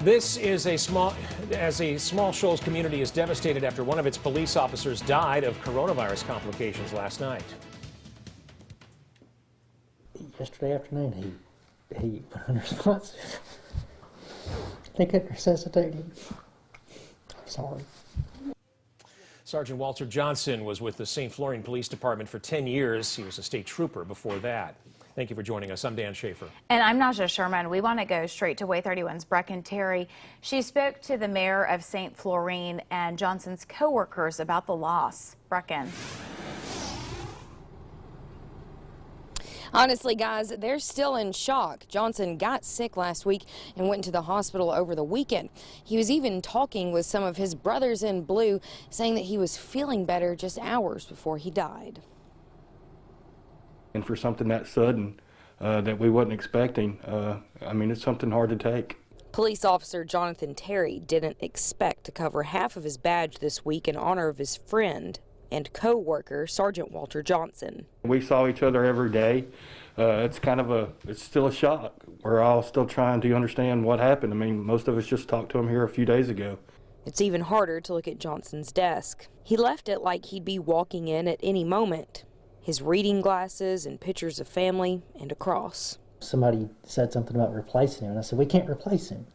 This is a small Shoals community is devastated after one of its police officers died of coronavirus complications last night. Yesterday afternoon, he went unresponsive. They couldn't resuscitate him. I'm sorry. Sergeant Walter Johnson was with the St. Florian Police Department for 10 years. He was a state trooper before that. Thank you for joining us. I'm Dan Schaefer. And I'm Naja Sherman. We want to go straight to Way 31's Beken Terry. She spoke to the mayor of St. Florian and Johnson's co-workers about the loss. Beken. Honestly, guys, they're still in shock. Johnson got sick last week and went to the hospital over the weekend. He was even talking with some of his brothers in blue, saying that he was feeling better just hours before he died. And for something that sudden that we wasn't expecting, I mean, it's something hard to take. Police officer Jonathan Terry didn't expect to cover half of his badge this week in honor of his friend and co-worker, Sergeant Walter Johnson. We saw each other every day. It's still a shock. We're all still trying to understand what happened. I mean, most of us just talked to him here a few days ago. It's even harder to look at Johnson's desk. He left it like he'd be walking in at any moment. His reading glasses and pictures of family and a cross. Somebody said something about replacing him, and I said, we can't replace him.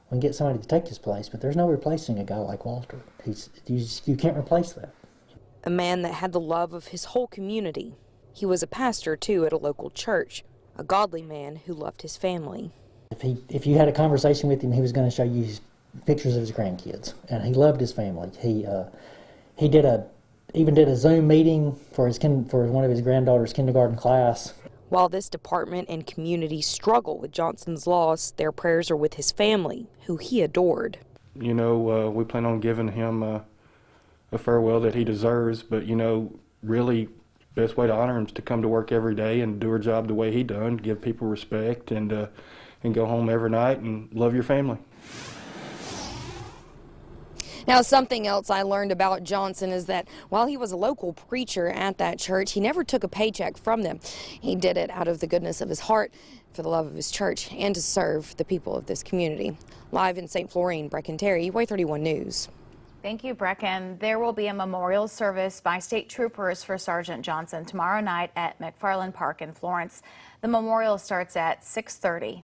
We can get somebody to take his place, but there's no replacing a guy like Walter. You can't replace that. A man that had the love of his whole community. He was a pastor, too, at a local church, a godly man who loved his family. If you had a conversation with him, he was going to show you pictures of his grandkids, and he loved his family. He even did a Zoom meeting for one of his granddaughter's kindergarten class. While this department and community struggle with Johnson's loss, their prayers are with his family, who he adored. You know, we plan on giving him a farewell that he deserves, but, you know, really best way to honor him is to come to work every day and do her job the way he done, give people respect, and go home every night and love your family. Now, something else I learned about Johnson is that while he was a local preacher at that church, he never took a paycheck from them. He did it out of the goodness of his heart, for the love of his church, and to serve the people of this community. Live in St. Florian, Beken Terry, Way 31 News. Thank you, Beken. There will be a memorial service by state troopers for Sergeant Johnson tomorrow night at McFarland Park in Florence. The memorial starts at 6:30.